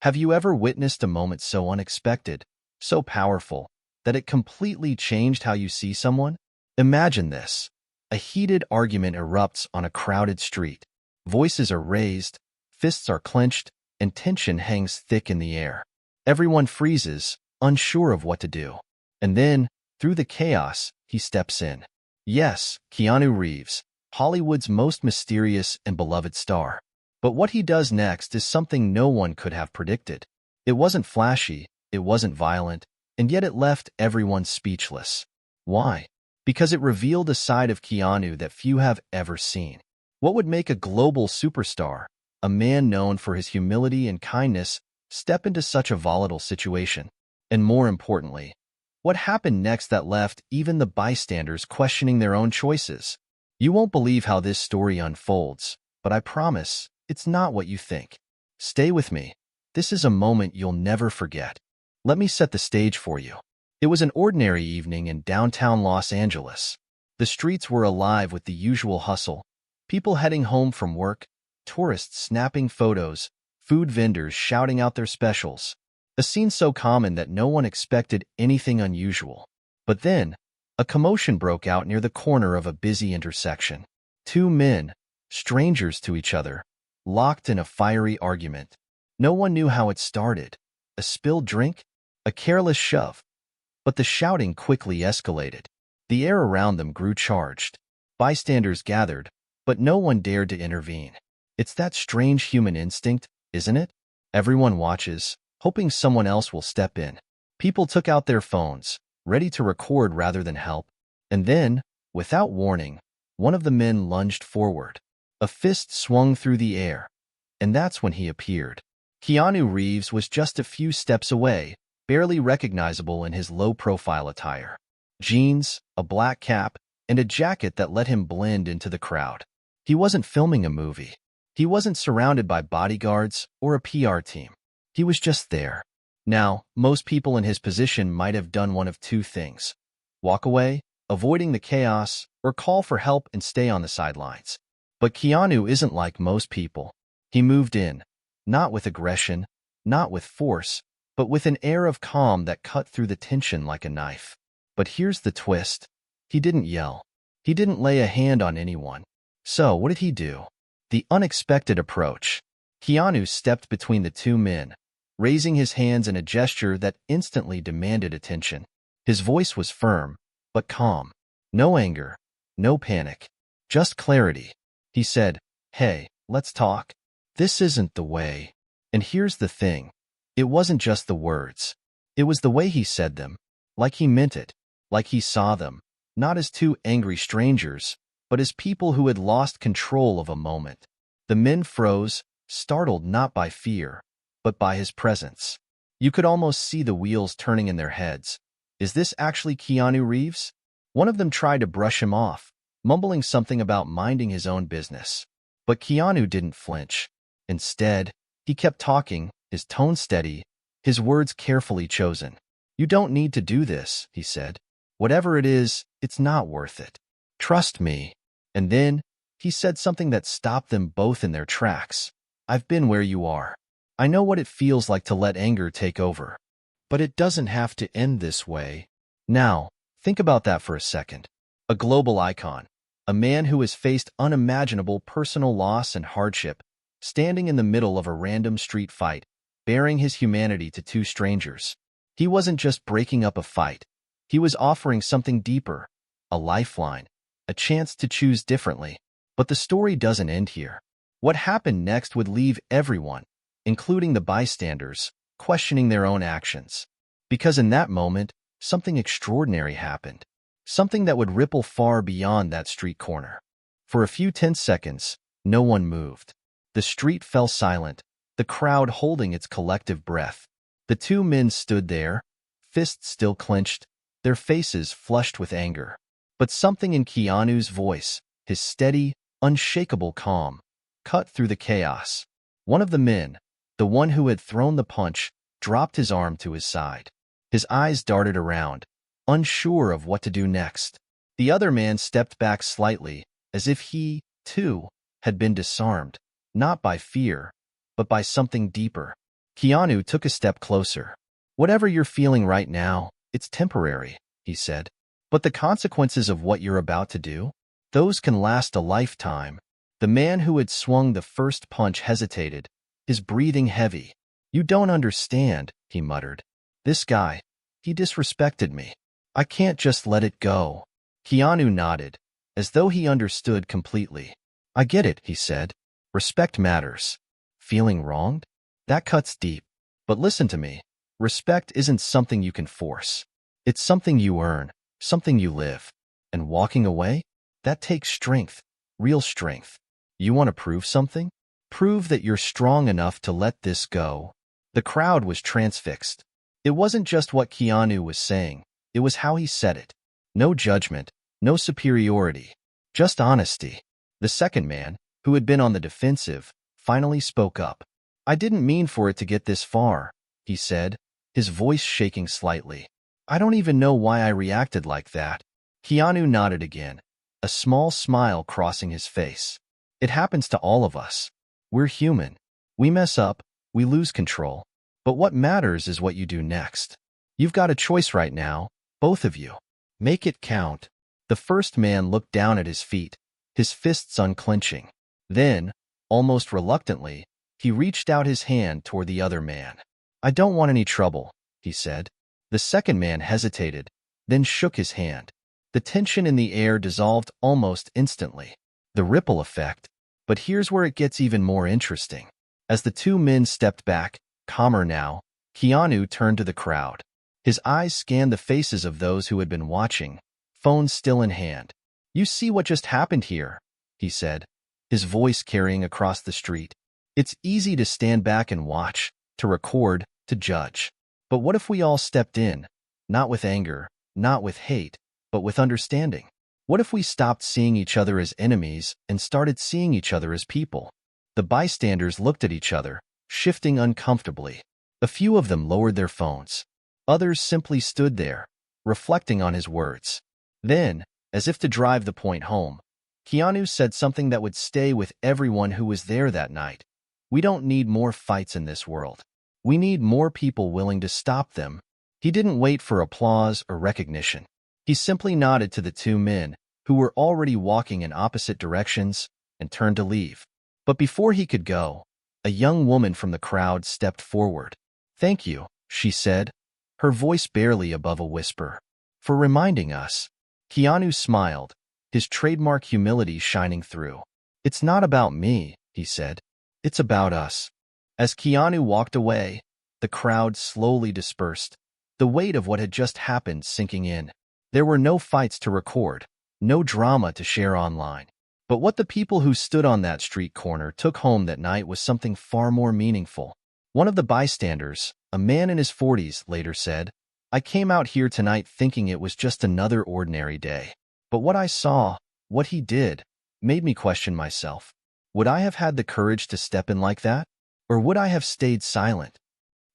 Have you ever witnessed a moment so unexpected, so powerful, that it completely changed how you see someone? Imagine this. A heated argument erupts on a crowded street. Voices are raised, fists are clenched, and tension hangs thick in the air. Everyone freezes, unsure of what to do. And then, through the chaos, he steps in. Yes, Keanu Reeves, Hollywood's most mysterious and beloved star. But what he does next is something no one could have predicted. It wasn't flashy, it wasn't violent, and yet it left everyone speechless. Why? Because it revealed a side of Keanu that few have ever seen. What would make a global superstar, a man known for his humility and kindness, step into such a volatile situation? And more importantly, what happened next that left even the bystanders questioning their own choices? You won't believe how this story unfolds, but I promise, it's not what you think. Stay with me. This is a moment you'll never forget. Let me set the stage for you. It was an ordinary evening in downtown Los Angeles. The streets were alive with the usual hustle. People heading home from work, tourists snapping photos, food vendors shouting out their specials. A scene so common that no one expected anything unusual. But then, a commotion broke out near the corner of a busy intersection. Two men, strangers to each other, locked in a fiery argument. No one knew how it started. A spilled drink? A careless shove? But the shouting quickly escalated. The air around them grew charged. Bystanders gathered, but no one dared to intervene. It's that strange human instinct, isn't it? Everyone watches, hoping someone else will step in. People took out their phones, ready to record rather than help. And then, without warning, one of the men lunged forward. A fist swung through the air, and that's when he appeared. Keanu Reeves was just a few steps away, barely recognizable in his low-profile attire. Jeans, a black cap, and a jacket that let him blend into the crowd. He wasn't filming a movie. He wasn't surrounded by bodyguards or a PR team. He was just there. Now, most people in his position might have done one of two things: walk away, avoiding the chaos, or call for help and stay on the sidelines. But Keanu isn't like most people. He moved in, not with aggression, not with force, but with an air of calm that cut through the tension like a knife. But here's the twist. He didn't yell. He didn't lay a hand on anyone. So what did he do? The unexpected approach. Keanu stepped between the two men, raising his hands in a gesture that instantly demanded attention. His voice was firm, but calm. No anger, no panic, just clarity. He said, "Hey, let's talk. This isn't the way." And here's the thing. It wasn't just the words. It was the way he said them. Like he meant it. Like he saw them, not as two angry strangers, but as people who had lost control of a moment. The men froze, startled not by fear, but by his presence. You could almost see the wheels turning in their heads. Is this actually Keanu Reeves? One of them tried to brush him off, mumbling something about minding his own business. But Keanu didn't flinch. Instead, he kept talking, his tone steady, his words carefully chosen. "You don't need to do this," he said. "Whatever it is, it's not worth it. Trust me." And then, he said something that stopped them both in their tracks. "I've been where you are. I know what it feels like to let anger take over. But it doesn't have to end this way." Now, think about that for a second. A global icon, a man who has faced unimaginable personal loss and hardship, standing in the middle of a random street fight, bearing his humanity to two strangers. He wasn't just breaking up a fight. He was offering something deeper, a lifeline, a chance to choose differently. But the story doesn't end here. What happened next would leave everyone, including the bystanders, questioning their own actions. Because in that moment, something extraordinary happened. Something that would ripple far beyond that street corner. For a few tense seconds, no one moved. The street fell silent, the crowd holding its collective breath. The two men stood there, fists still clenched, their faces flushed with anger. But something in Keanu's voice, his steady, unshakable calm, cut through the chaos. One of the men, the one who had thrown the punch, dropped his arm to his side. His eyes darted around, unsure of what to do next. The other man stepped back slightly, as if he, too, had been disarmed, not by fear, but by something deeper. Keanu took a step closer. Whatever you're feeling right now, it's temporary, he said. But the consequences of what you're about to do, those can last a lifetime. The man who had swung the first punch hesitated, his breathing heavy. You don't understand, he muttered. This guy, he disrespected me. I can't just let it go. Keanu nodded, as though he understood completely. I get it, he said. Respect matters. Feeling wronged? That cuts deep. But listen to me. Respect isn't something you can force. It's something you earn, something you live. And walking away? That takes strength, real strength. You want to prove something? Prove that you're strong enough to let this go. The crowd was transfixed. It wasn't just what Keanu was saying, it was how he said it. No judgment, no superiority, just honesty. The second man, who had been on the defensive, finally spoke up. I didn't mean for it to get this far, he said, his voice shaking slightly. I don't even know why I reacted like that. Keanu nodded again, a small smile crossing his face. It happens to all of us. We're human. We mess up, we lose control. But what matters is what you do next. You've got a choice right now, both of you. Make it count. The first man looked down at his feet, his fists unclenching. Then, almost reluctantly, he reached out his hand toward the other man. I don't want any trouble, he said. The second man hesitated, then shook his hand. The tension in the air dissolved almost instantly. The ripple effect. But here's where it gets even more interesting. As the two men stepped back, calmer now, Keanu turned to the crowd. His eyes scanned the faces of those who had been watching, phone still in hand. You see what just happened here, he said, his voice carrying across the street. It's easy to stand back and watch, to record, to judge. But what if we all stepped in, not with anger, not with hate, but with understanding? What if we stopped seeing each other as enemies and started seeing each other as people? The bystanders looked at each other, shifting uncomfortably. A few of them lowered their phones. Others simply stood there, reflecting on his words. Then, as if to drive the point home, Keanu said something that would stay with everyone who was there that night. We don't need more fights in this world. We need more people willing to stop them. He didn't wait for applause or recognition. He simply nodded to the two men, who were already walking in opposite directions, and turned to leave. But before he could go, a young woman from the crowd stepped forward. Thank you, she said, her voice barely above a whisper, for reminding us. Keanu smiled, his trademark humility shining through. It's not about me, he said. It's about us. As Keanu walked away, the crowd slowly dispersed, the weight of what had just happened sinking in. There were no fights to record, no drama to share online. But what the people who stood on that street corner took home that night was something far more meaningful. One of the bystanders, a man in his 40s, later said, I came out here tonight thinking it was just another ordinary day. But what I saw, what he did, made me question myself. Would I have had the courage to step in like that? Or would I have stayed silent?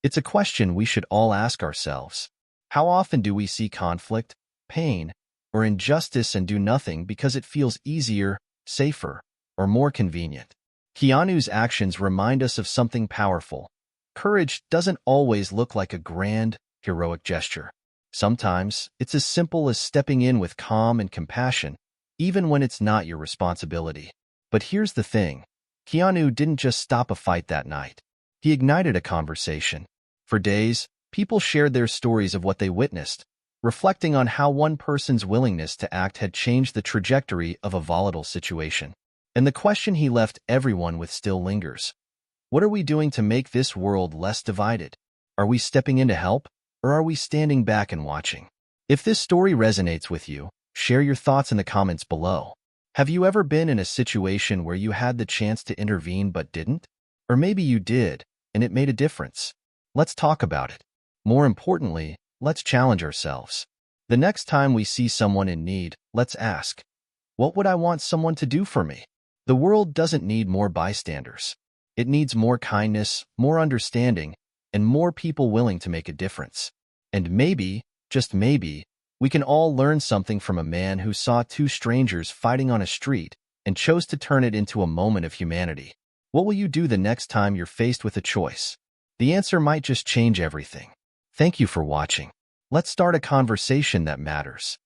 It's a question we should all ask ourselves. How often do we see conflict, pain, or injustice and do nothing because it feels easier, safer, or more convenient? Keanu's actions remind us of something powerful. Courage doesn't always look like a grand, heroic gesture. Sometimes, it's as simple as stepping in with calm and compassion, even when it's not your responsibility. But here's the thing. Keanu didn't just stop a fight that night. He ignited a conversation. For days, people shared their stories of what they witnessed, reflecting on how one person's willingness to act had changed the trajectory of a volatile situation. And the question he left everyone with still lingers. What are we doing to make this world less divided? Are we stepping in to help, or are we standing back and watching? If this story resonates with you, share your thoughts in the comments below. Have you ever been in a situation where you had the chance to intervene but didn't? Or maybe you did, and it made a difference. Let's talk about it. More importantly, let's challenge ourselves. The next time we see someone in need, let's ask, what would I want someone to do for me? The world doesn't need more bystanders. It needs more kindness, more understanding, and more people willing to make a difference. And maybe, just maybe, we can all learn something from a man who saw two strangers fighting on a street and chose to turn it into a moment of humanity. What will you do the next time you're faced with a choice? The answer might just change everything. Thank you for watching. Let's start a conversation that matters.